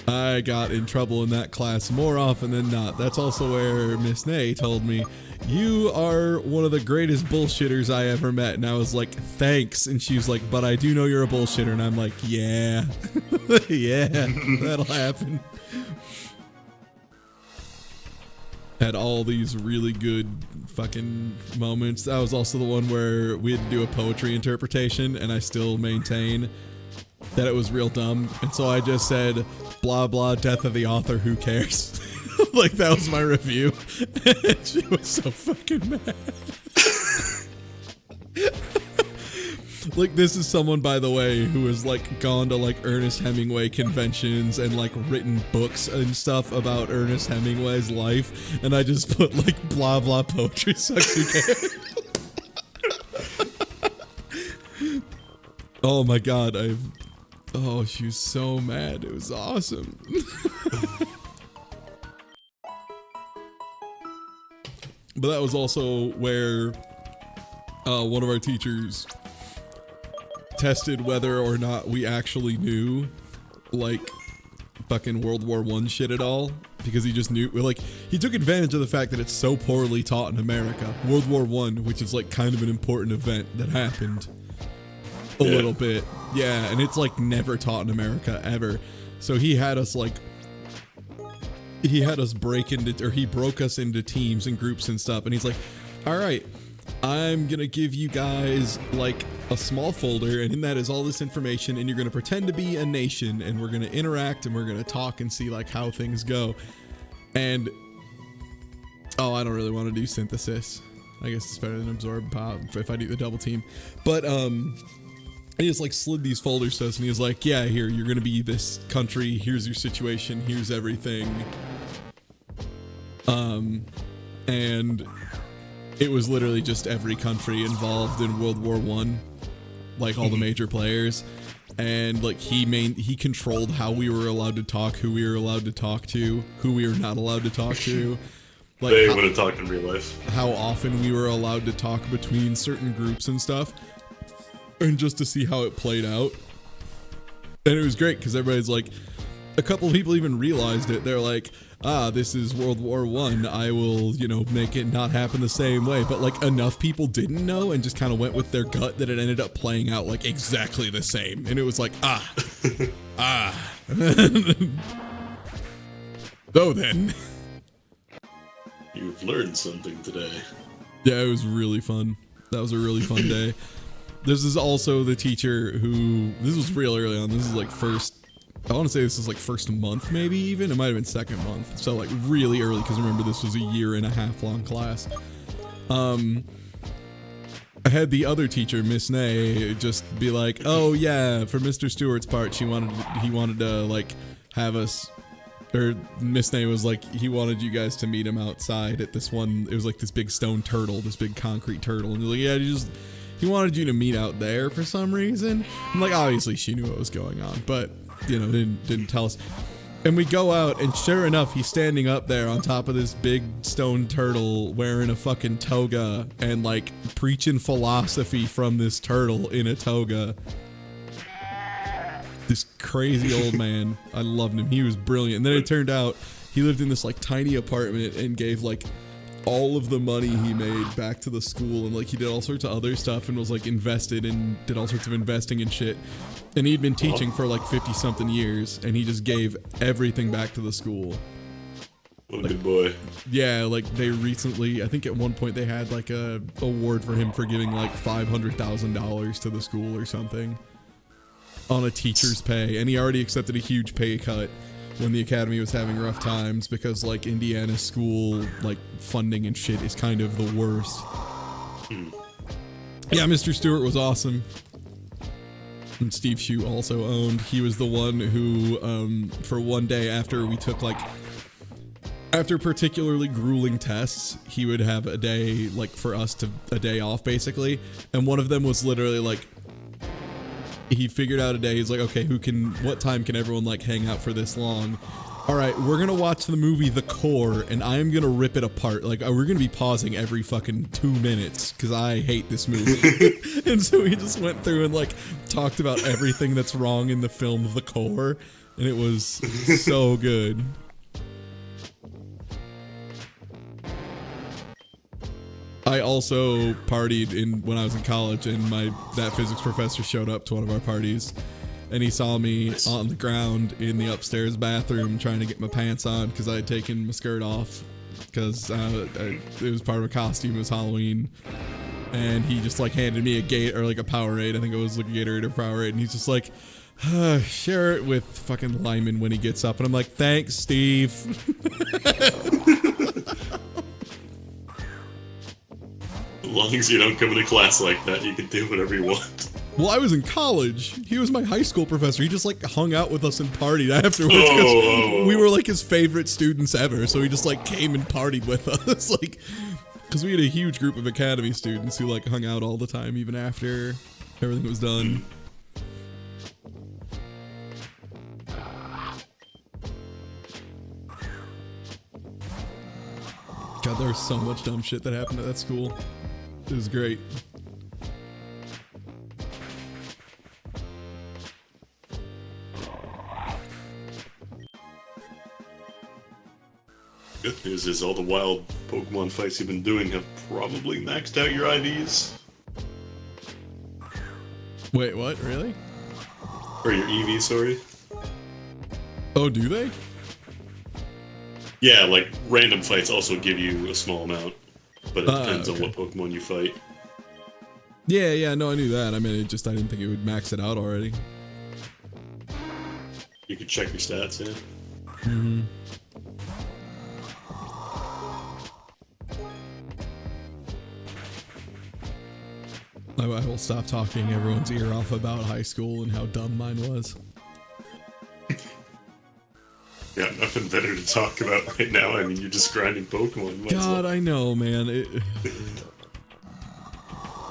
I got in trouble in that class more often than not. That's also where Miss Nay told me, you are one of the greatest bullshitters I ever met. And I was like, thanks. And she was like, but I do know you're a bullshitter. And I'm like, yeah, yeah, that'll happen. Had all these really good fucking moments. That was also the one where we had to do a poetry interpretation, and I still maintain that it was real dumb. And so I just said, blah, blah, death of the author, who cares? Like, that was my review. And she was so fucking mad. Like, this is someone, by the way, who has, like, gone to, like, Ernest Hemingway conventions and, like, written books and stuff about Ernest Hemingway's life. And I just put, like, blah, blah, poetry sucks, who cares? Oh, my God. Oh, she was so mad. It was awesome. But that was also where one of our teachers tested whether or not we actually knew, like, fucking World War I shit at all, because he just knew, like, he took advantage of the fact that it's so poorly taught in America. World War I, which is, like, kind of an important event that happened a little bit. Yeah, and it's, like, never taught in America, ever. So he had us, like, he broke us into teams and groups and stuff, and he's like, all right, I'm gonna give you guys, like, a small folder, and in that is all this information, and you're gonna pretend to be a nation, and we're gonna interact, and we're gonna talk and see, like, how things go. And oh, I don't really want to do synthesis. I guess it's better than absorb pop if I do the double team. But he just, like, slid these folders to us, and he was like, yeah, here, you're gonna be this country, here's your situation, here's everything. And it was literally just every country involved in World War I, like, all the major players. And, like, he controlled how we were allowed to talk, who we were allowed to talk to, who we were not allowed to talk to. Like, they would have talked in real life. How often we were allowed to talk between certain groups and stuff. And just to see how it played out. And it was great, because everybody's like, a couple people even realized it. They're like, this is World War I. I will, you know, make it not happen the same way. But, like, enough people didn't know and just kind of went with their gut that it ended up playing out, like, exactly the same. And it was like, So then. You've learned something today. Yeah, it was really fun. That was a really fun day. This is also the teacher who, this was real early on. This is like I want to say this is like first month, maybe even. It might have been second month. So, like, really early, because remember, this was a 1.5 year long class. I had the other teacher, Miss Nay, just be like, oh yeah, for Mr. Stewart's part, he wanted to, like, have us, or Miss Nay was like, he wanted you guys to meet him outside at this one. It was like this big stone turtle, this big concrete turtle. And they're like, yeah, he wanted you to meet out there for some reason. I'm like, obviously she knew what was going on, but, you know, didn't tell us. And we go out, and sure enough, he's standing up there on top of this big stone turtle wearing a fucking toga and, like, preaching philosophy from this turtle in a toga. This crazy old man. I loved him. He was brilliant. And then it turned out he lived in this, like, tiny apartment and gave, like, all of the money he made back to the school, and, like, he did all sorts of other stuff and was, like, invested and did all sorts of investing and shit. And he'd been teaching for, like, 50-something years, and he just gave everything back to the school. What a good boy. Yeah, like, they recently, I think at one point they had, like, a award for him for giving, like, $500,000 to the school or something on a teacher's pay, and he already accepted a huge pay cut when the academy was having rough times, because, like, Indiana's school, like, funding and shit is kind of the worst. Yeah, Mr. Stewart was awesome. And Steve Shue also owned. He was the one who, for one day after we took, like, after particularly grueling tests, he would have a day, like, for us to, a day off, basically. And one of them was literally, like, he figured out a day. He's like, okay, what time can everyone, like, hang out for this long? All right, we're gonna watch the movie The Core, and I am gonna rip it apart. Like, we're gonna be pausing every fucking 2 minutes, because I hate this movie. And so he just went through and, like, talked about everything that's wrong in the film The Core. and it was so good. I also partied when I was in college, and that physics professor showed up to one of our parties, and he saw me on the ground in the upstairs bathroom trying to get my pants on because I had taken my skirt off because it was part of a costume. It was Halloween, and he just like handed me a Powerade. I think it was like a Gatorade or Powerade, and he's just like, share it with fucking Lyman when he gets up, and I'm like, thanks, Steve. As long as you don't come into class like that, you can do whatever you want. Well, I was in college. He was my high school professor. He just like hung out with us and partied afterwards. We were like his favorite students ever. So he just like came and partied with us. Like, because we had a huge group of academy students who like hung out all the time, even after everything was done. God, there was so much dumb shit that happened at that school. It was great. Good news is all the wild Pokemon fights you've been doing have probably maxed out your IVs. Wait, what? Really? Or your EV, sorry. Oh, do they? Yeah, like random fights also give you a small amount, but it depends on what Pokemon you fight. Yeah, no, I knew that. I mean, I didn't think it would max it out already. You can check your stats, yeah. Mm-hmm. I will stop talking everyone's ear off about high school and how dumb mine was. Yeah, nothing better to talk about right now. I mean, you're just grinding Pokemon. God, I know, man.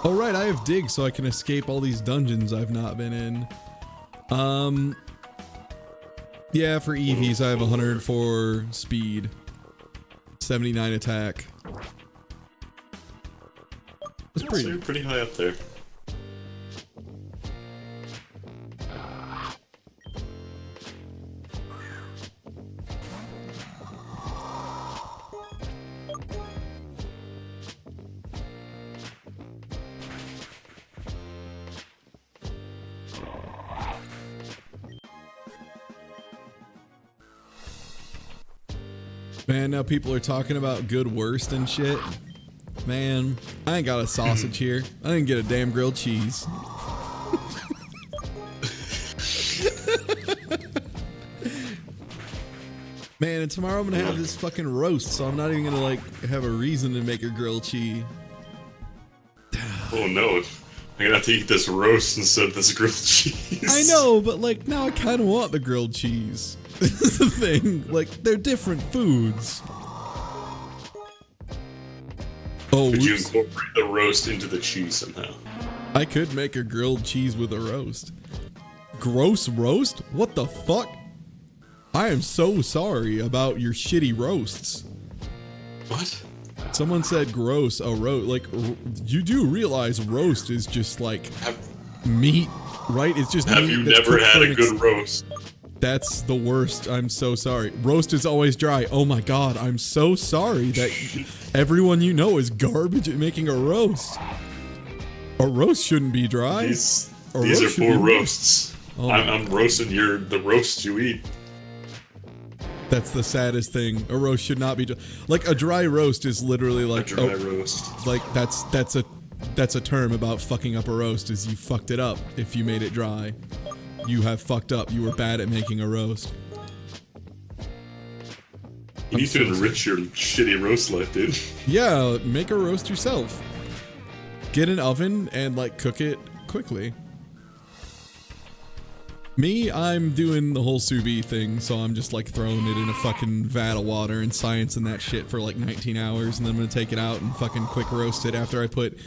Oh, right, I have Dig, so I can escape all these dungeons I've not been in. Yeah, for EVs, I have 104 speed, 79 attack. That's so you're pretty high up there. Man, now people are talking about good worst and shit. Man, I ain't got a sausage here. I didn't get a damn grilled cheese. Man, and tomorrow I'm gonna have this fucking roast, so I'm not even gonna like have a reason to make a grilled cheese. Oh no, I'm gonna have to eat this roast instead of this grilled cheese. I know, but like now I kind of want the grilled cheese. This is the thing. Like, they're different foods. Oh, could you incorporate the roast into the cheese somehow? I could make a grilled cheese with a roast. Gross roast? What the fuck? I am so sorry about your shitty roasts. What? Someone said gross, a roast. Like, you do realize roast is just like meat, right? It's just have meat. You never had a good roast? That's the worst. I'm so sorry. Roast is always dry. Oh my god, I'm so sorry that everyone you know is garbage at making a roast. A roast shouldn't be dry. These are poor roasts. Oh I'm roasting the roast you eat. That's the saddest thing. A roast should not be like a dry roast is literally like a dry roast. Like that's a term about fucking up a roast. Is you fucked it up if you made it dry. You have fucked up. You were bad at making a roast. You need to enrich your shitty roast life, dude. Yeah, make a roast yourself. Get an oven and like cook it quickly. Me, I'm doing the whole sous vide thing, so I'm just like throwing it in a fucking vat of water and sciencing that shit for like 19 hours, and then I'm gonna take it out and fucking quick roast it after I put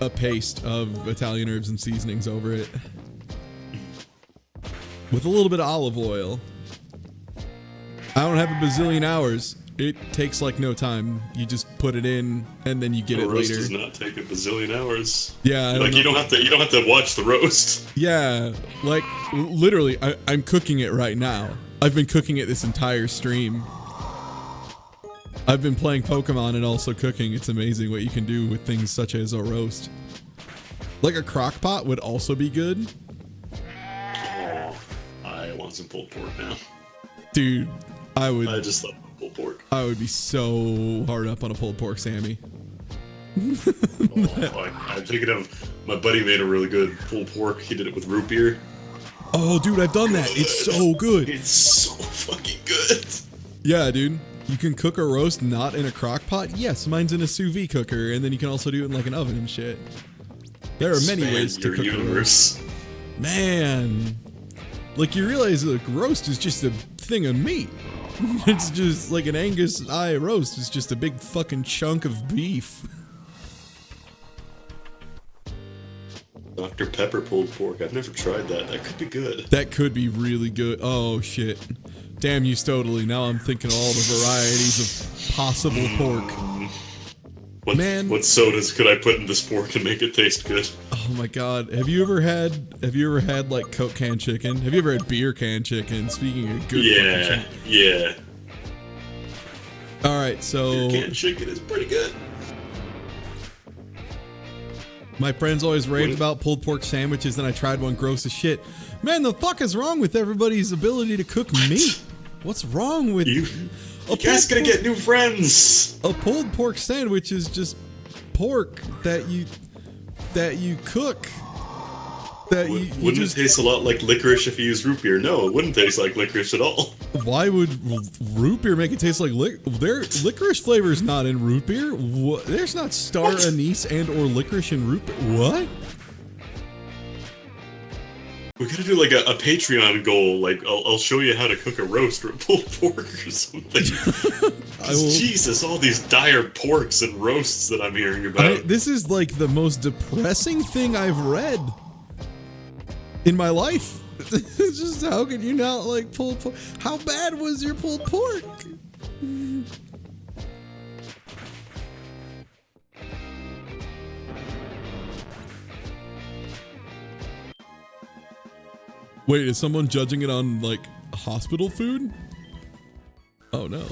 a paste of Italian herbs and seasonings over it. With a little bit of olive oil. I don't have a bazillion hours. It takes like no time. You just put it in and then you get it roast later. does not take a bazillion hours. Yeah, you don't have to watch the roast. Yeah, like literally, I'm cooking it right now. I've been cooking it this entire stream. I've been playing Pokemon and also cooking. It's amazing what you can do with things such as a roast. Like a crock pot would also be good. Oh, I want some pulled pork now. Dude, I just love pulled pork. I would be so hard up on a pulled pork Sammy. I'm thinking of my buddy made a really good pulled pork. He did it with root beer. Oh, dude, I've done that. It's so good. It's so fucking good. Yeah, dude. You can cook a roast not in a crock pot? Yes, mine's in a sous vide cooker, and then you can also do it in like an oven and shit. There are many ways to cook a roast. Man. Like, you realize a roast is just a thing of meat. It's just like an Angus eye roast. It's just a big fucking chunk of beef. Dr. Pepper pulled pork. I've never tried that. That could be good. That could be really good. Oh, shit. Damn you, Stodely. Now I'm thinking all the varieties of possible pork. What sodas could I put in this pork and make it taste good? Oh my god. Have you ever had like Coke can chicken? Have you ever had beer can chicken? Speaking of good fucking chicken. Yeah. Alright, so beer can chicken is pretty good. My friends always raved about pulled pork sandwiches, and I tried one gross as shit. Man, the fuck is wrong with everybody's ability to cook meat? What's wrong with you? You guys gonna get new friends. A pulled pork sandwich is just pork that you cook. Wouldn't it taste a lot like licorice if you use root beer? No, it wouldn't taste like licorice at all. Why would root beer make it taste like licorice flavor is not in root beer? What? There's not star anise and or licorice in root beer. What? We gotta do like a Patreon goal. Like I'll show you how to cook a roast or a pulled pork or something. Jesus, all these dire porks and roasts that I'm hearing about. This is like the most depressing thing I've read in my life. It's just, how can you not like pulled pork? How bad was your pulled pork? Wait, is someone judging it on like hospital food? Oh no.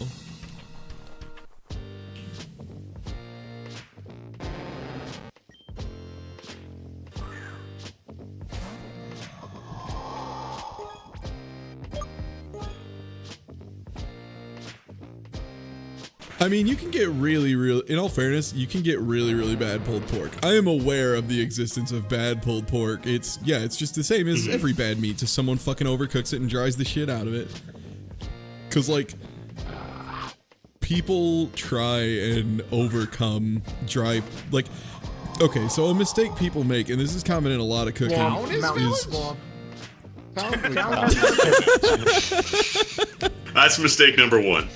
I mean, you can get really, in all fairness, you can get really bad pulled pork. I am aware of the existence of bad pulled pork. It's just the same as every bad meat. Just someone fucking overcooks it and dries the shit out of it. Cause like, people try and overcome dry, like, okay, so a mistake people make, and this is common in a lot of cooking, That's mistake number one.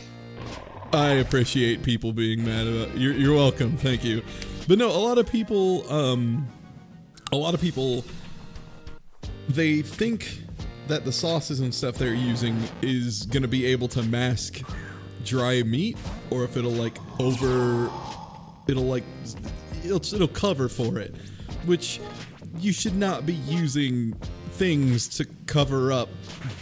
I appreciate people being mad about you're welcome, thank you. But no, a lot of people they think that the sauces and stuff they're using is gonna be able to mask dry meat, or if it'll cover for it, which you should not be using things to cover up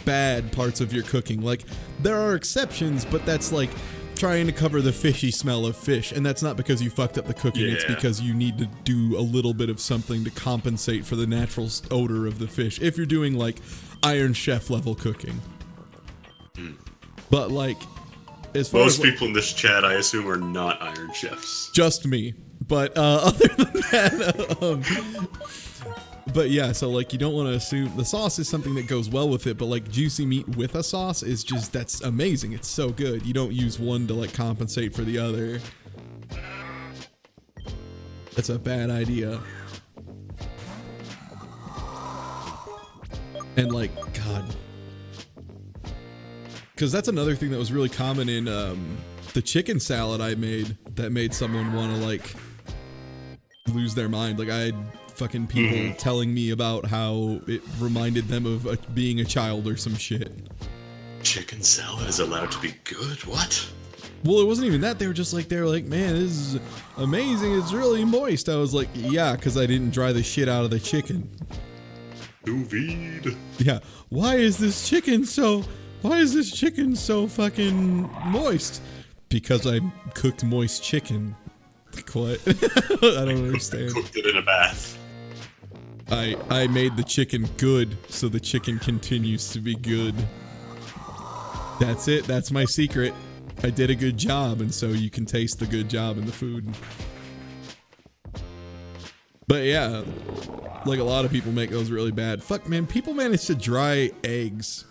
bad parts of your cooking. Like, there are exceptions, but that's like trying to cover the fishy smell of fish, and that's not because you fucked up the cooking. It's because you need to do a little bit of something to compensate for the natural odor of the fish if you're doing like Iron Chef level cooking. But like, as far most as people in this chat, I assume, are not Iron Chefs. Just me. But other than that, but yeah, so like, you don't want to assume the sauce is something that goes well with it, but like juicy meat with a sauce is just, that's amazing. It's so good. You don't use one to like compensate for the other. That's a bad idea. And like, God, because that's another thing that was really common in the chicken salad I made that made someone want to like lose their mind. Like, I had fucking people telling me about how it reminded them of being a child or some shit. Chicken salad is allowed to be good? What? Well, it wasn't even that. They were like, man, this is amazing. It's really moist. I was like, yeah, because I didn't dry the shit out of the chicken. Sous vide. Yeah. Why is this chicken so fucking moist? Because I cooked moist chicken. Like, what? I don't understand. Cooked it in a bath. I made the chicken good, so the chicken continues to be good. That's it. That's my secret. I did a good job, and so you can taste the good job in the food. But yeah, like a lot of people make those really bad. Fuck, man, people manage to dry eggs.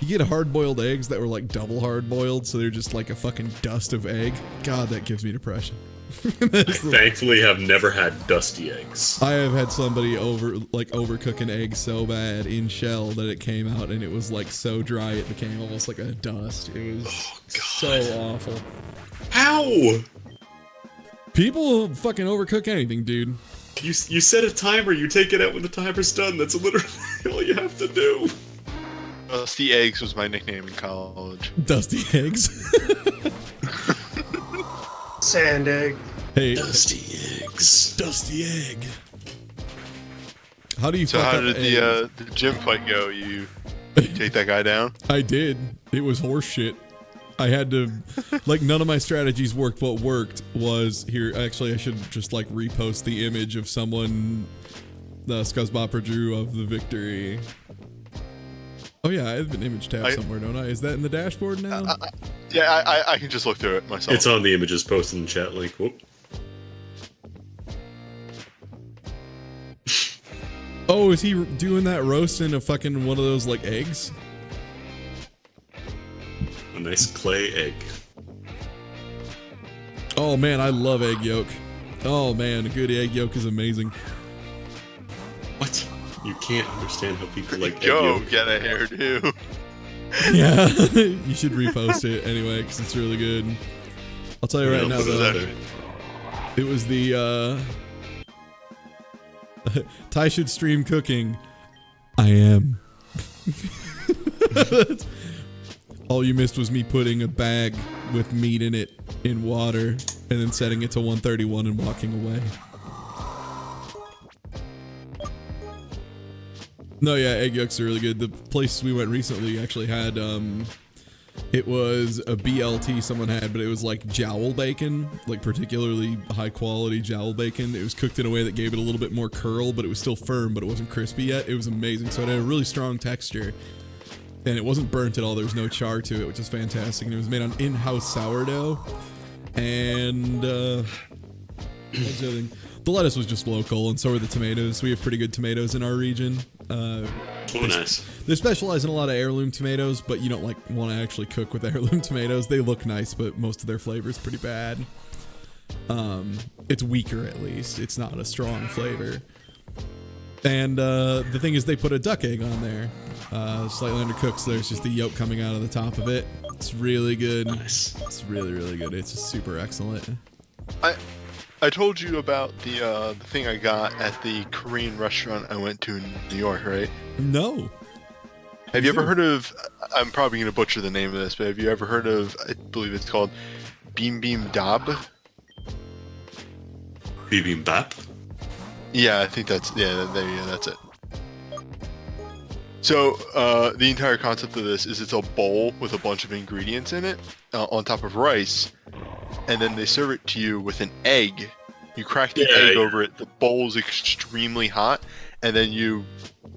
You get hard-boiled eggs that were like double hard-boiled, so they're just like a fucking dust of egg. God, that gives me depression. I thankfully have never had dusty eggs. I have had somebody overcook an egg so bad in shell that it came out and it was like so dry it became almost like a dust. It was so awful. How? People fucking overcook anything, dude. You set a timer, you take it out when the timer's done. That's literally all you have to do. Dusty Eggs was my nickname in college. Dusty Eggs. Sand egg. Hey, Dusty eggs. Dusty egg. How do you So fuck how up did eggs? the gym fight go? You take that guy down? I did. It was horse shit. I had to, like, none of my strategies worked. What worked was, here, actually, I should just, like, repost the image of someone, the Scuzzbopper drew of the victory. Oh, yeah, I have an image tab somewhere, don't I? Is that in the dashboard now? Yeah, I can just look through it myself. It's on the images posted in the chat link. Whoop. Oh, is he doing that roast in a fucking one of those, like, eggs? A nice clay egg. Oh, man, I love egg yolk. Oh, man, a good egg yolk is amazing. What? You can't understand how people like egg Go yolk. get a hairdo. Yeah, you should repost it anyway, because it's really good. I'll tell you right now, though. It was the, Ty should stream cooking. I am. All you missed was me putting a bag with meat in it in water and then setting it to 131 and walking away. No, yeah, egg yolks are really good. The place we went recently actually had, it was a BLT someone had, but it was like jowl bacon, like particularly high quality jowl bacon. It was cooked in a way that gave it a little bit more curl, but it was still firm, but it wasn't crispy yet. It was amazing. So it had a really strong texture. And it wasn't burnt at all. There was no char to it, which is fantastic. And it was made on in-house sourdough. And what was the other thing? The lettuce was just local, and so were the tomatoes. We have pretty good tomatoes in our region. Nice. They specialize in a lot of heirloom tomatoes, but you don't like want to actually cook with heirloom tomatoes. They look nice, but most of their flavor is pretty bad. It's weaker, at least. It's not a strong flavor. And the thing is, they put a duck egg on there. Slightly undercooked, so there's just the yolk coming out of the top of it. It's really good. Nice. It's really, really good. It's just super excellent. I told you about the thing I got at the Korean restaurant I went to in New York, right? No. Have you ever heard of, I'm probably going to butcher the name of this, but have you ever heard of, I believe it's called Bibimbap? Bibimbap? Yeah, I think that's, that's it. So, the entire concept of this is it's a bowl with a bunch of ingredients in it, on top of rice, and then they serve it to you with an egg. You crack the egg over it, the bowl's extremely hot, and then you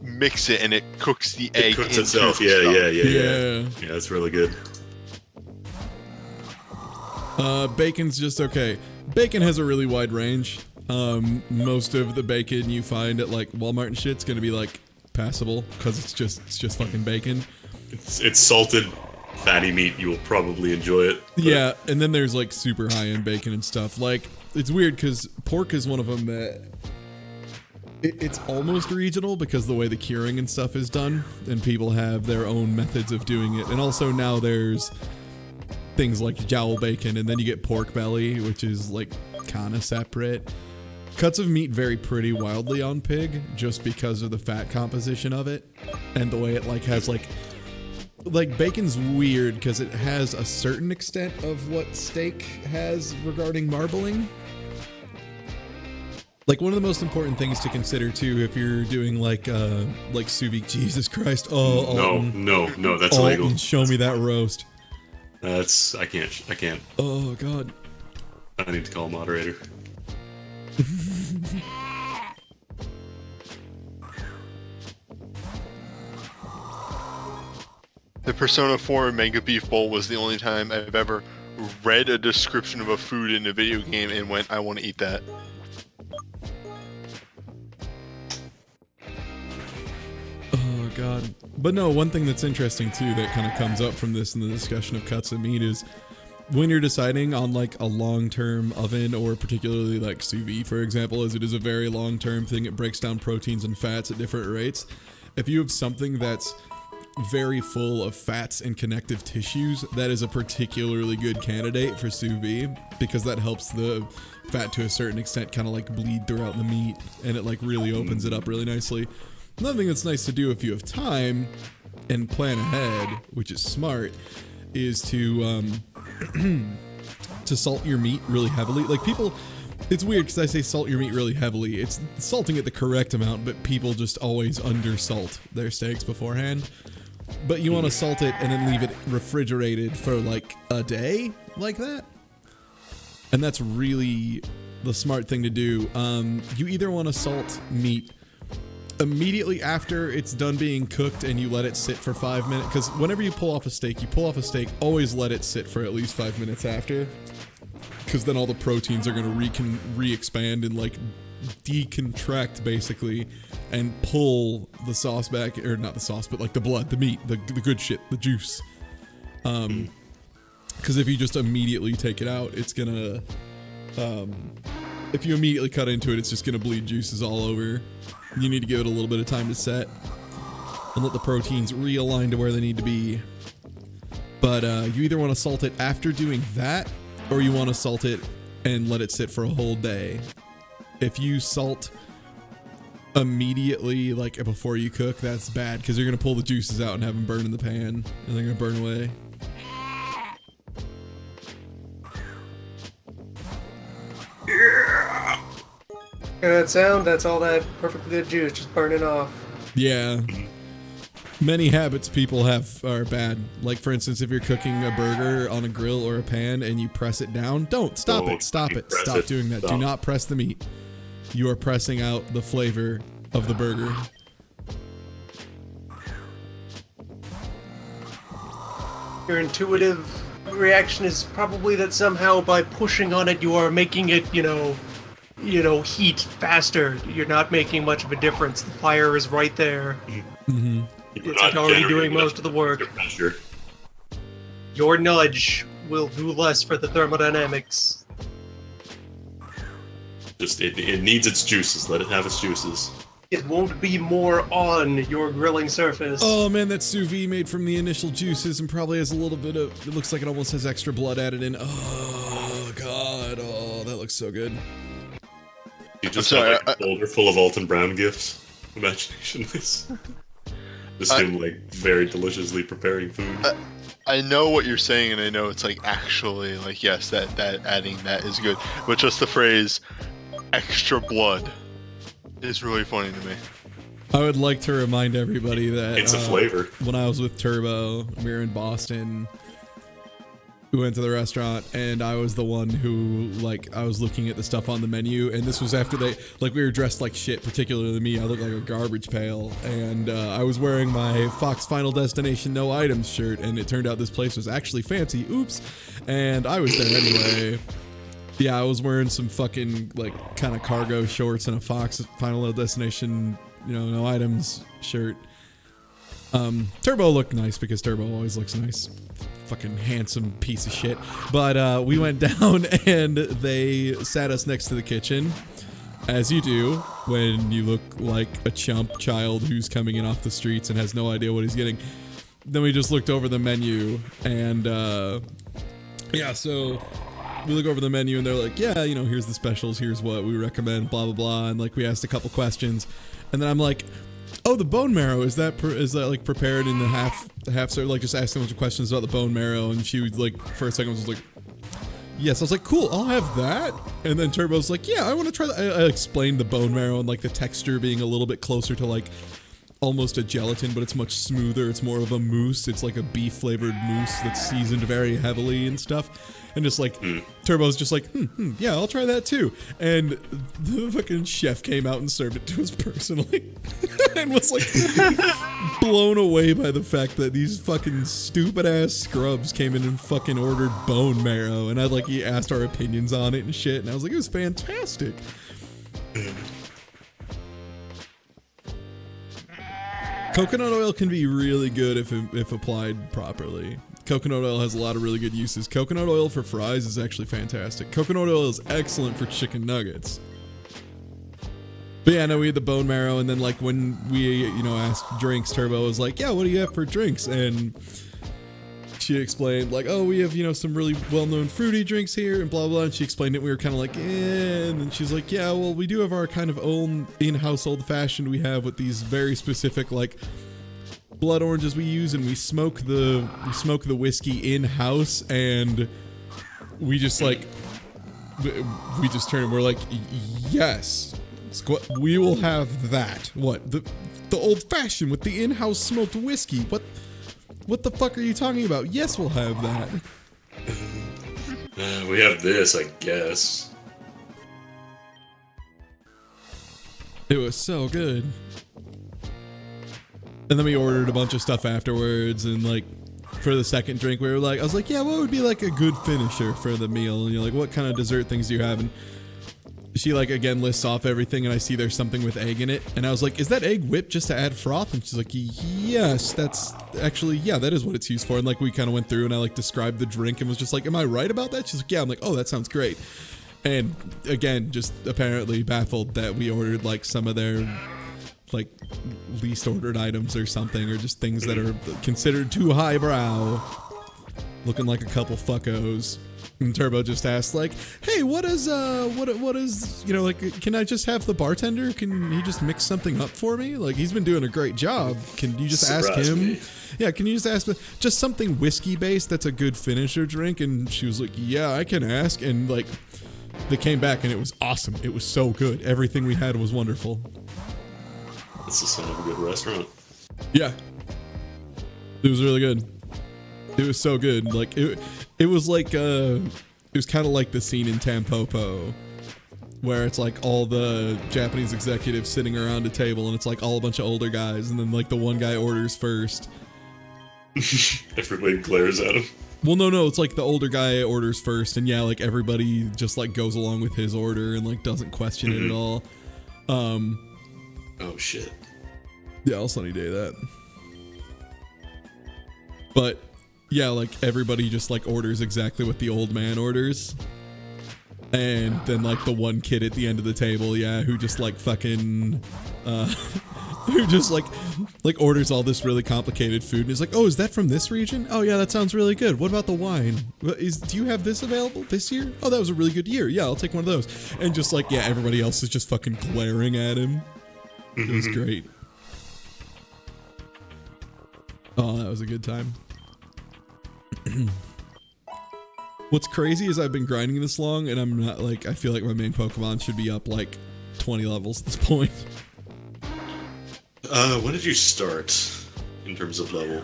mix it and it cooks the egg. It cooks itself, yeah. Yeah, that's really good. Bacon's just okay. Bacon has a really wide range. Most of the bacon you find at like Walmart and shit's gonna be like passable because it's just fucking bacon. It's salted, fatty meat. You will probably enjoy it. Yeah, and then there's like super high end bacon and stuff. Like it's weird because pork is one of them that it's almost regional because the way the curing and stuff is done, and people have their own methods of doing it. And also now there's things like jowl bacon, and then you get pork belly, which is like kind of separate. Cuts of meat vary pretty wildly on pig just because of the fat composition of it and the way it like has like like bacon's weird because it has a certain extent of what steak has regarding marbling. Like one of the most important things to consider too, if you're doing like sous vide. Jesus Christ! Oh, Alton. No, that's Alton, illegal. show me that roast. I can't. Oh God. I need to call a moderator. The Persona 4 Mega Beef Bowl was the only time I've ever read a description of a food in a video game and went, I want to eat that. Oh God. But no, one thing that's interesting too that kind of comes up from this in the discussion of cuts of meat is when you're deciding on like a long-term oven, or particularly like sous vide, for example, as it is a very long-term thing, it breaks down proteins and fats at different rates. If you have something that's very full of fats and connective tissues, that is a particularly good candidate for sous vide, because that helps the fat to a certain extent kind of like bleed throughout the meat, and it like really opens it up really nicely. Another thing that's nice to do if you have time and plan ahead, which is smart, is to to salt your meat really heavily. Like people, it's weird because I say salt your meat really heavily. It's salting it the correct amount, but people just always undersalt their steaks beforehand. But you want to salt it and then leave it refrigerated for like a day, like that. And that's really the smart thing to do. You either want to salt meat immediately after it's done being cooked and you let it sit for 5 minutes, because whenever you pull off a steak, always let it sit for at least 5 minutes after, because then all the proteins are going to re-expand and like decontract basically and pull the sauce back, or not the sauce, but like the blood, the meat, the good shit, the juice. Because if you just immediately take it out, it's gonna if you immediately cut into it, it's just gonna bleed juices all over. You need to give it a little bit of time to set and let the proteins realign to where they need to be. But you either want to salt it after doing that, or you want to salt it and let it sit for a whole day. If you salt immediately, like before you cook, that's bad, because you're going to pull the juices out and have them burn in the pan, and they're going to burn away. Hear that sound? That's all that perfectly good juice just burning off. Yeah. Many habits people have are bad. Like, for instance, if you're cooking a burger on a grill or a pan and you press it down, stop it. Stop doing that. Do not press the meat. You are pressing out the flavor of the burger. Your intuitive reaction is probably that somehow by pushing on it, you are making it, heat faster. You're not making much of a difference. The fire is right there. Mm-hmm. It's already doing most of the work. Your nudge will do less for the thermodynamics. Just it needs its juices. Let it have its juices. It won't be more on your grilling surface. Oh man, that sous vide made from the initial juices and probably has a little bit of, it looks like it almost has extra blood added in. Oh god, oh that looks so good. You just have like a folder full of Alton Brown gifts. Imagination is. Just him like very deliciously preparing food. I know what you're saying, and I know it's like actually like yes, that adding that is good, but just the phrase "extra blood" is really funny to me. I would like to remind everybody that it's a flavor. When I was with Turbo, we were in Boston. We went to the restaurant, and I was the one who, like, I was looking at the stuff on the menu, and this was after they, like, we were dressed like shit, particularly me. I looked like a garbage pail, and I was wearing my Fox Final Destination No Items shirt, and it turned out this place was actually fancy. Oops. And I was there anyway. Yeah, I was wearing some fucking, like, kind of cargo shorts and a Fox Final Destination, No Items shirt. Turbo looked nice because Turbo always looks nice. Fucking handsome piece of shit. But we went down and they sat us next to the kitchen, as you do when you look like a chump child who's coming in off the streets and has no idea what he's getting. Then we just looked over the menu and so we look over the menu and they're like, yeah, here's the specials, here's what we recommend, blah blah blah, and like we asked a couple questions, and then I'm like, Oh, the bone marrow, is that like prepared in the half serve? Like just asking a bunch of questions about the bone marrow, and she was like, for a second was like, yes. I was like, cool, I'll have that. And then Turbo's like, yeah, I want to try that. I explained the bone marrow and like the texture being a little bit closer to like almost a gelatin, but it's much smoother. It's more of a mousse. It's like a beef flavored mousse that's seasoned very heavily and stuff. And just like Turbo's just like, yeah, I'll try that too. And the fucking chef came out and served it to us personally and was like blown away by the fact that these fucking stupid ass scrubs came in and fucking ordered bone marrow. And he asked our opinions on it and shit. And I was like, it was fantastic. Coconut oil can be really good if applied properly. Coconut oil has a lot of really good uses. Coconut oil for fries is actually fantastic. Coconut oil is excellent for chicken nuggets. But yeah, no, we had the bone marrow, and then like when we, asked drinks, Turbo was like, yeah, what do you have for drinks? And she explained like, oh, we have, some really well-known fruity drinks here and blah, blah. And she explained it. We were kind of like, and then she's like, yeah, well, we do have our kind of own in-house old-fashioned we have with these very specific like blood oranges we use, and we smoke the whiskey in-house, and we just turn and we're like, yes, we will have that. What, the old-fashioned with the in-house smoked whiskey? What the fuck are you talking about? Yes, we'll have that. We have this, I guess. It was so good. And then we ordered a bunch of stuff afterwards, and like for the second drink we were like, I was like, yeah, what would be like a good finisher for the meal? And you're like, what kind of dessert things do you have? And she like again lists off everything, and I see there's something with egg in it, and I was like, is that egg whipped just to add froth? And she's like, yes, that's actually, yeah, that is what it's used for. And like we kind of went through and I like described the drink and was just like, am I right about that? She's like, yeah. I'm like, oh, that sounds great. And again, just apparently baffled that we ordered like some of their like least ordered items or something, or just things that are considered too highbrow, looking like a couple fuckos. And Turbo just asked like, hey, what is like, can I just have the bartender, can he just mix something up for me? Like, he's been doing a great job. Can you just ask him? Yeah, can you just ask just something whiskey based that's a good finisher drink? And she was like, yeah, I can ask. And like they came back and it was awesome. It was so good. Everything we had was wonderful. That's the sign of a good restaurant. Yeah. It was really good. It was so good. Like it was like it was kind of like the scene in Tampopo where it's like all the Japanese executives sitting around a table, and it's like all a bunch of older guys, and then like the one guy orders first. Everybody glares at him. Well, no, it's like the older guy orders first, and yeah, like everybody just like goes along with his order and like doesn't question it at all. Oh shit. Yeah, I'll sunny day that. But yeah, like everybody just like orders exactly what the old man orders. And then like the one kid at the end of the table, yeah, who just like fucking who just like orders all this really complicated food, and is like, oh, is that from this region? Oh yeah, that sounds really good. What about the wine? Do you have this available this year? Oh, that was a really good year. Yeah, I'll take one of those. And just like, yeah, everybody else is just fucking glaring at him. It was great. Oh, that was a good time. What's crazy is I've been grinding this long, and I'm not like, I feel like my main Pokemon should be up like 20 levels at this point. When did you start in terms of level?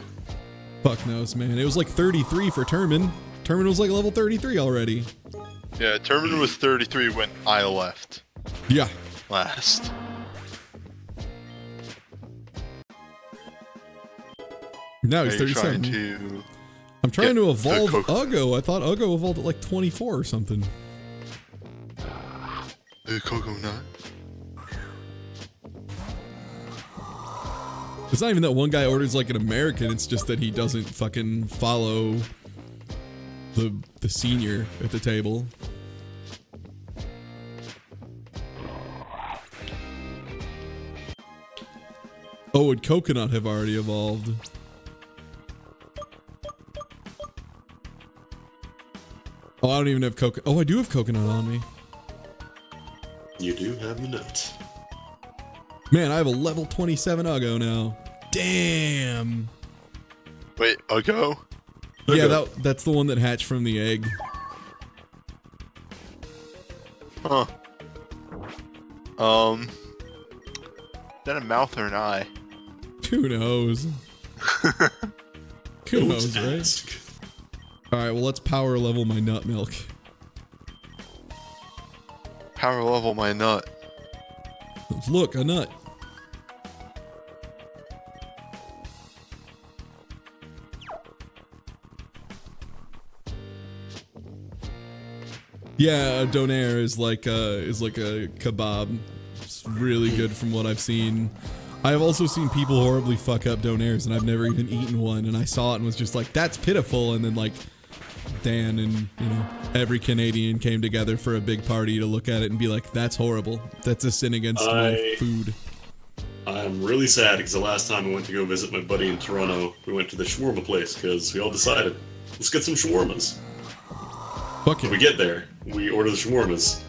Fuck knows, man. It was like 33 for Termin. Termin was like level 33 already. Yeah, Termin was 33 when I left. Yeah. Last. Now he's 37. I'm trying to evolve Uggo. I thought Uggo evolved at like 24 or something. The Coconut. It's not even that one guy orders like an American. It's just that he doesn't fucking follow the senior at the table. Oh, would Coconut have already evolved? Oh, I don't even have coconut. Oh, I do have coconut on me. You do have the nut. Man, I have a level 27 Uggo now. Damn. Wait, Uggo? Yeah, that's the one that hatched from the egg. Huh. Is that a mouth or an eye? Who knows? Who knows, right? Alright, well, let's power level my nut milk. Power level my nut. Look, a nut. Yeah, a donair is like a kebab. It's really good from what I've seen. I've also seen people horribly fuck up donairs, and I've never even eaten one. And I saw it and was just like, "That's pitiful." And then like Dan and every Canadian came together for a big party to look at it and be like, "That's horrible. That's a sin against my food." I'm really sad because the last time I went to go visit my buddy in Toronto, we went to the shawarma place because we all decided, let's get some shawarmas. Fuck it. We get there, we order the shawarmas,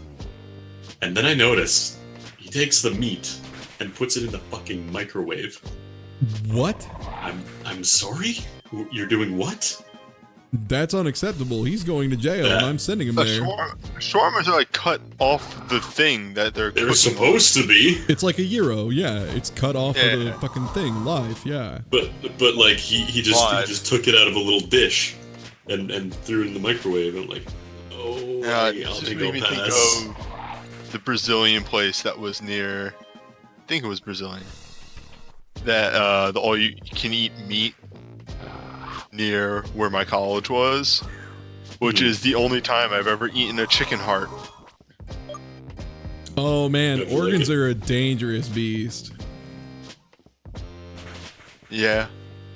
and then I notice he takes the meat and puts it in the fucking microwave. What? I'm sorry? You're doing what? That's unacceptable. He's going to jail, and I'm sending him there. Shawarmas are like cut off the thing that they're supposed to be. It's like a gyro, yeah. It's cut off of the fucking thing live, yeah. But like he just took it out of a little dish and threw it in the microwave. And I'm like, oh, yeah, I'll just take made me think of the Brazilian place that was near. I think it was Brazilian. That the all you can eat meat near where my college was, which is the only time I've ever eaten a chicken heart. Oh man, organs are a dangerous beast. Yeah,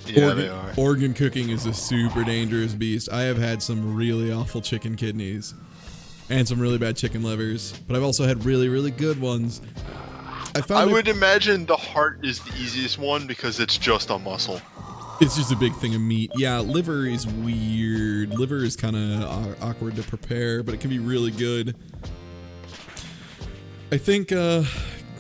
they are. Organ cooking is a super dangerous beast. I have had some really awful chicken kidneys and some really bad chicken livers, but I've also had really, really good ones. I would imagine the heart is the easiest one because it's just a muscle. It's just a big thing of meat. Yeah, liver is weird. Liver is kind of awkward to prepare, but it can be really good. I think, God,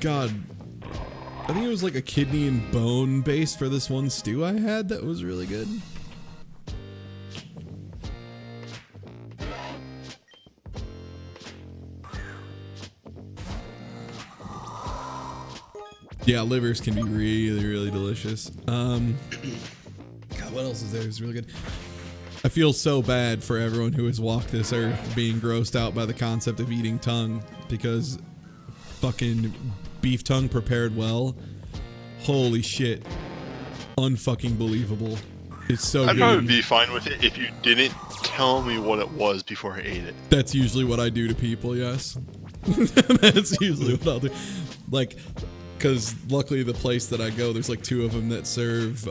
I think it was like a kidney and bone base for this one stew I had that was really good. Yeah, livers can be really, really delicious. God, what else is there? It's really good. I feel so bad for everyone who has walked this earth being grossed out by the concept of eating tongue, because fucking beef tongue prepared well, holy shit, unfucking believable. It's so good. I'd probably be fine with it if you didn't tell me what it was before I ate it. That's usually what I do to people, yes. That's usually what I'll do. Like, because luckily the place that I go, there's like 2 of them that serve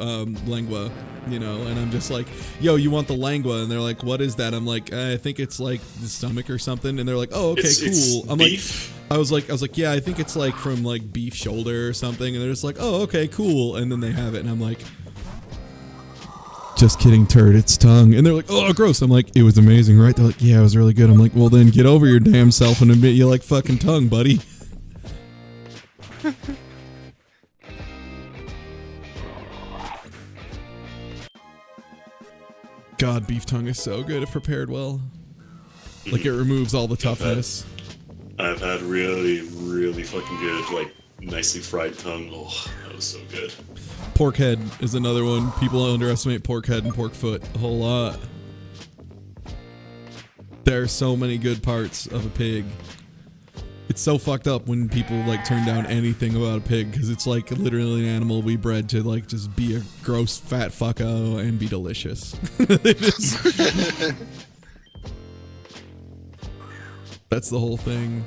lengua, and I'm just like, yo, you want the lengua? And they're like, what is that? I'm like, I think it's like the stomach or something. And they're like, oh, okay, cool. I'm beef? like, I was like, yeah, I think it's like from like beef shoulder or something. And they're just like, oh, okay, cool. And then they have it. And I'm like, just kidding, turd, it's tongue. And they're like, oh, gross. I'm like, it was amazing, right? They're like, yeah, it was really good. I'm like, well, then get over your damn self and admit you like fucking tongue, buddy. God, beef tongue is so good if prepared well. Like, it removes all the toughness. I've had really, really fucking good, like, nicely fried tongue. Oh, that was so good. Pork head is another one. People underestimate pork head and pork foot a whole lot. There are so many good parts of a pig. It's so fucked up when people like turn down anything about a pig, because it's like literally an animal we bred to like just be a gross fat fucko and be delicious. That's the whole thing.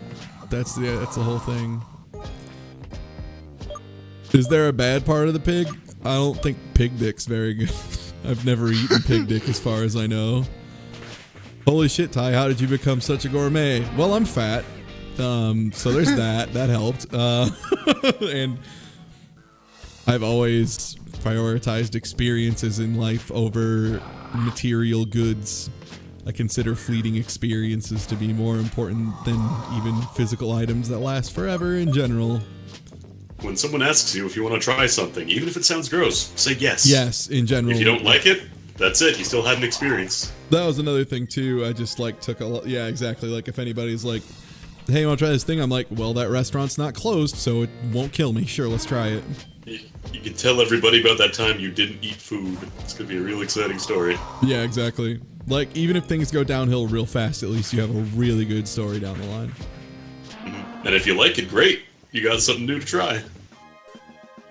That's the whole thing. Is there a bad part of the pig? I don't think pig dick's very good. I've never eaten pig dick as far as I know. Holy shit, Ty, how did you become such a gourmet? Well, I'm fat. So there's that. That helped. And I've always prioritized experiences in life over material goods. I consider fleeting experiences to be more important than even physical items that last forever in general. when someone asks you if you want to try something, even if it sounds gross, say yes. Yes, in general. If you don't like it, that's it. You still had an experience. That was another thing too. I just like took a lot. Yeah, exactly. Like if anybody's like, "Hey, you want to try this thing?" I'm like, "Well, that restaurant's not closed, so it won't kill me. Sure, let's try it." You can tell everybody about that time you didn't eat food. It's gonna be a real exciting story. Yeah, exactly. Like even if things go downhill real fast, at least you have a really good story down the line. And if you like it, great. You got something new to try.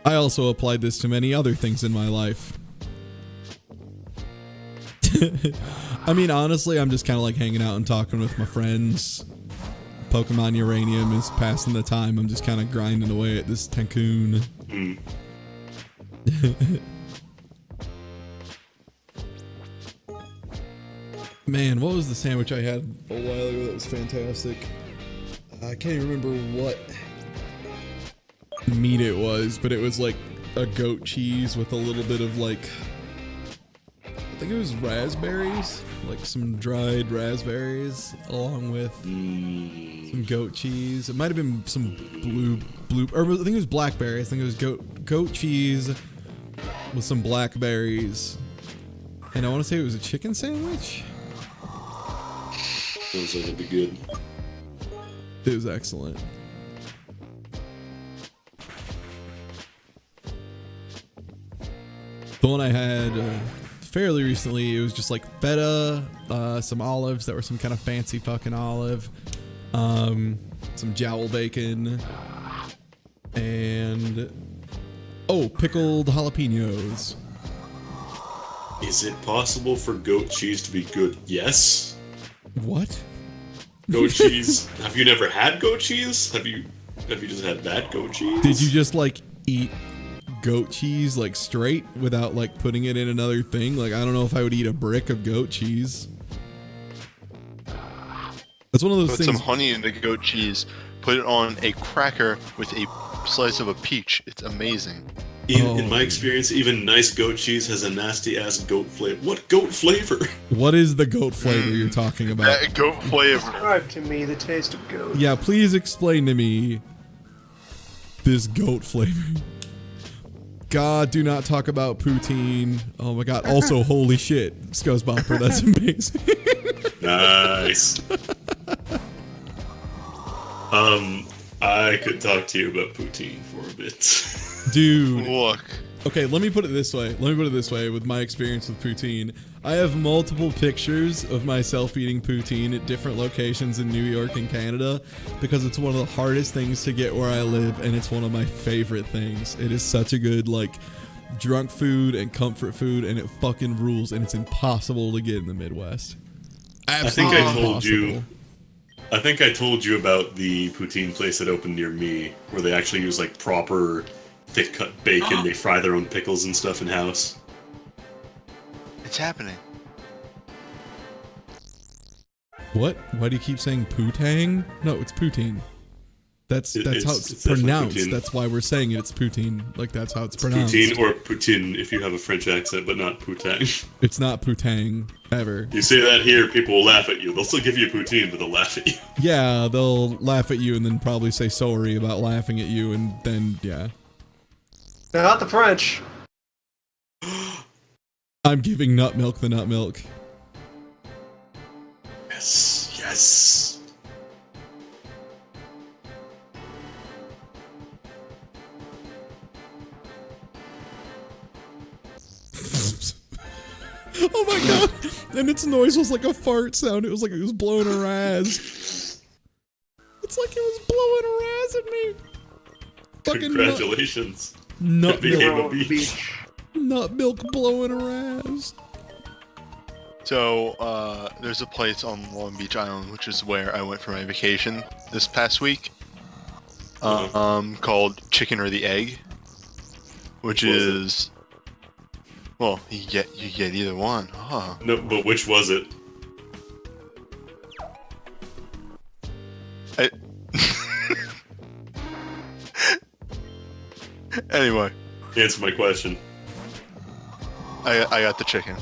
I also applied this to many other things in my life. I mean, honestly, I'm just kind of like hanging out and talking with my friends. Pokemon Uranium is passing the time. I'm just kind of grinding away at this Tenkoon. Man, what was the sandwich I had a while ago that was fantastic? I can't even remember what meat it was, but it was like a goat cheese with a little bit of like, I think it was raspberries, like some dried raspberries along with some goat cheese. It might have been some blue, or I think it was blackberry. I think it was goat cheese with some blackberries. And I want to say it was a chicken sandwich. Sounds like it'd be good. It was excellent. The one I had fairly recently, it was just like feta, some olives that were some kind of fancy fucking olive, some jowl bacon, and pickled jalapenos. Is it possible for goat cheese to be good? Yes. What? Goat cheese? Have you never had goat cheese? Have you just had that goat cheese? Did you just like eat goat cheese like straight without like putting it in another thing? Like I don't know if I would eat a brick of goat cheese. That's one of those Put things. some honey in the goat cheese. Put it on a cracker with a slice of a peach. It's amazing. In my experience, even nice goat cheese has a nasty ass goat flavor. What goat flavor? What is the goat flavor you're talking about? That goat flavor. Describe to me the taste of goat. Yeah, please explain to me this goat flavor. God, do not talk about poutine. Oh my god. Also, holy shit. Scuzz Bopper, that's amazing. Nice. I could talk to you about poutine for a bit. Dude. Look. Okay, let me put it this way. With my experience with poutine, I have multiple pictures of myself eating poutine at different locations in New York and Canada because it's one of the hardest things to get where I live, and it's one of my favorite things. It is such a good, like, drunk food and comfort food, and it fucking rules, and it's impossible to get in the Midwest. Absolutely impossible. I think I told you about the poutine place that opened near me, where they actually use, like, proper thick cut bacon. They fry their own pickles and stuff in house. It's happening. What? Why do you keep saying poutine? No, it's poutine. That's how it's pronounced. Poutine. That's why we're saying it. It's poutine. Like that's how it's pronounced. Poutine or poutine if you have a French accent, but not poutine. It's not poutine ever. You say that here, people will laugh at you. They'll still give you poutine, but they'll laugh at you. Yeah, they'll laugh at you and then probably say sorry about laughing at you, and then yeah. Not the French. I'm giving nut milk the nut milk. Yes, yes. Oh my god! And its noise was like a fart sound. It was like it was blowing a raz. It's like it was blowing a raz at me. Fucking Congratulations. Nut became milk. a beach. Nut milk blowing a raz. So, there's a place on Long Beach Island, which is where I went for my vacation this past week, called Chicken or the Egg, which is, well, you get either one. Huh. No, but which was it? Anyway. Answer my question. I got the chicken.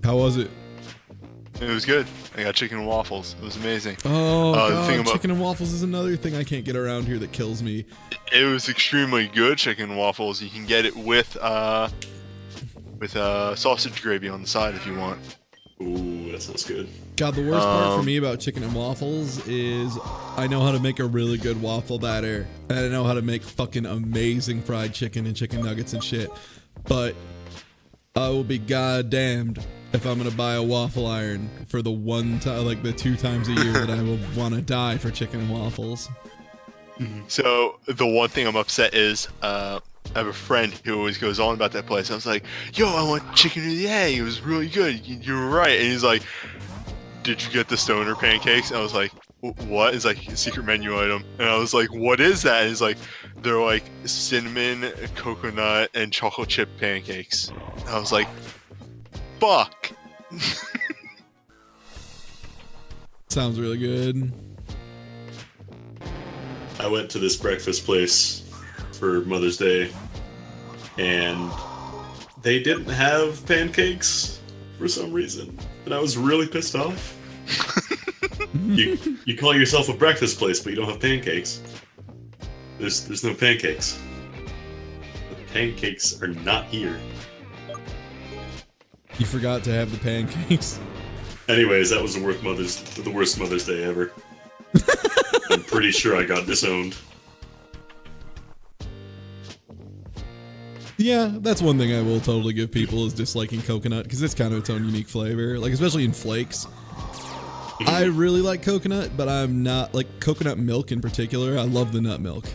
How was it? It was good. I got chicken and waffles. It was amazing. Oh, the thing God, chicken and waffles is another thing I can't get around here that kills me. It was extremely good chicken and waffles. You can get it with sausage gravy on the side if you want. Ooh, that sounds good. God, the worst part for me about chicken and waffles is I know how to make a really good waffle batter, and I know how to make fucking amazing fried chicken and chicken nuggets and shit, but I will be goddamned if I'm gonna buy a waffle iron for the one time, like the 2 times a year that I will want to die for chicken and waffles. So the one thing I'm upset is I have a friend who always goes on about that place. I was like, yo, I want chicken with the egg. It was really good. You were right. And he's like, did you get the stoner pancakes? And I was like, what? It's like a secret menu item. And I was like, what is that? And he's like, they're like cinnamon, coconut, and chocolate chip pancakes. And I was like, fuck. Sounds really good. I went to this breakfast place for Mother's Day, and they didn't have pancakes for some reason, and I was really pissed off. You call yourself a breakfast place, but you don't have pancakes. There's no pancakes. The pancakes are not here. You forgot to have the pancakes. Anyways, that was the worst Mother's Day ever. I'm pretty sure I got disowned. Yeah, that's one thing I will totally give people is disliking coconut, because it's kind of its own unique flavor, like especially in flakes. I really like coconut, but I'm not, like coconut milk in particular, I love the nut milk.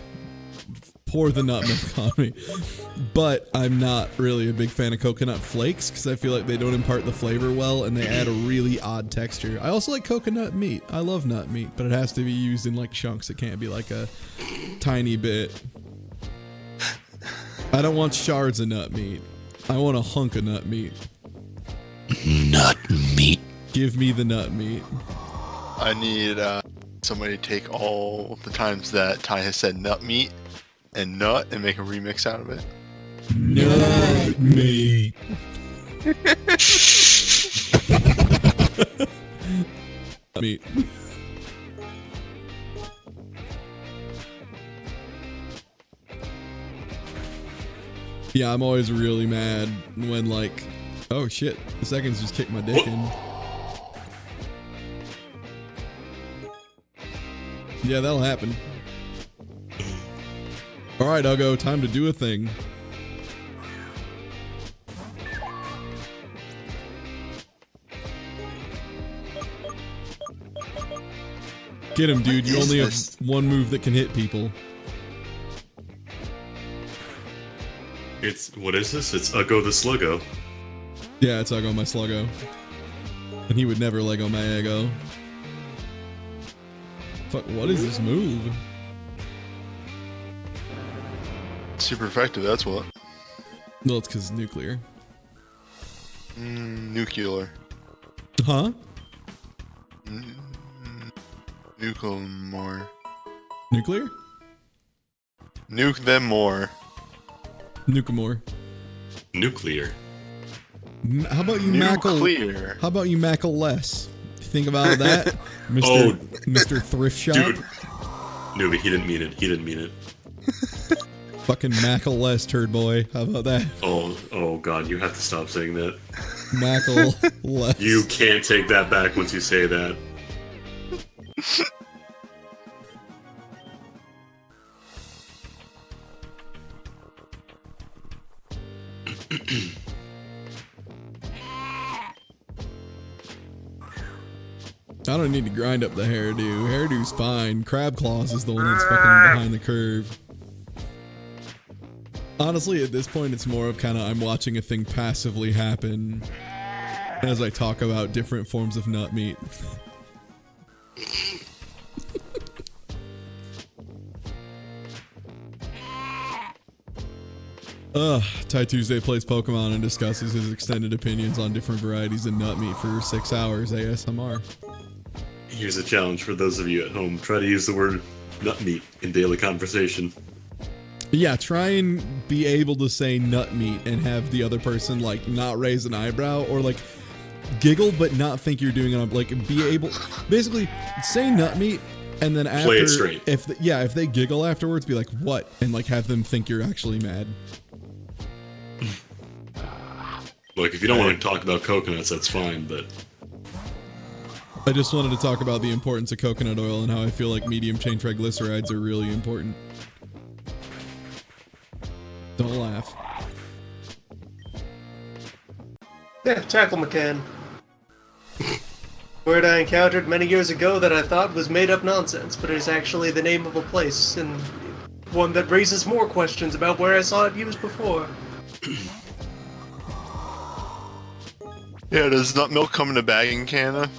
Pour the nut milk on me. But I'm not really a big fan of coconut flakes, because I feel like they don't impart the flavor well, and they add a really odd texture. I also like coconut meat. I love nut meat, but it has to be used in like chunks. It can't be like a tiny bit. I don't want shards of nut meat. I want a hunk of nut meat. Nut meat. Give me the nut meat. I need somebody to take all the times that Ty has said nut meat and nut and make a remix out of it. Nut meat. Meat. Yeah, I'm always really mad when like, oh shit, the seconds just kicked my dick in. Yeah, that'll happen. Alright, Uggo, time to do a thing. Get him, dude. You only have one move that can hit people. What is this? It's Uggo the Sluggo. Yeah, it's Uggo my Sluggo. And he would never Lego my Eggo. Fuck, what is this move? Super effective, that's what. No, it's because nuclear. Nuclear. Huh? Nuke them more. Nuclear? Nuke them more. Nuke-more. Nuclear. How about you mackle? Nuclear. How about you mackle less? Think about that, Mr. Thrift Shop. Dude. Newbie, he didn't mean it. He didn't mean it. Fucking mackle less, turd boy. How about that? Oh God, you have to stop saying that. Mackle less. You can't take that back once you say that. I don't need to grind up the hairdo. Hairdo's fine. Crab Claws is the one that's fucking behind the curve. Honestly, at this point, it's more of kind of I'm watching a thing passively happen as I talk about different forms of nut meat. Ty Tuesday plays Pokemon and discusses his extended opinions on different varieties of nut meat for 6 hours ASMR. Here's a challenge for those of you at home. Try to use the word nut meat in daily conversation. Yeah, try and be able to say nut meat and have the other person like not raise an eyebrow, or like giggle but not think you're doing it on, like, be able, basically say nut meat and then after, play it straight. if they giggle afterwards, be like, what? And like have them think you're actually mad. Look, if you don't want to talk about coconuts, that's fine, but I just wanted to talk about the importance of coconut oil and how I feel like medium chain triglycerides are really important. Don't laugh. Yeah, Tackle McCann. Word I encountered many years ago that I thought was made-up nonsense, but is actually the name of a place, and one that raises more questions about where I saw it used before. Yeah, does nut milk come in a bag in Canada?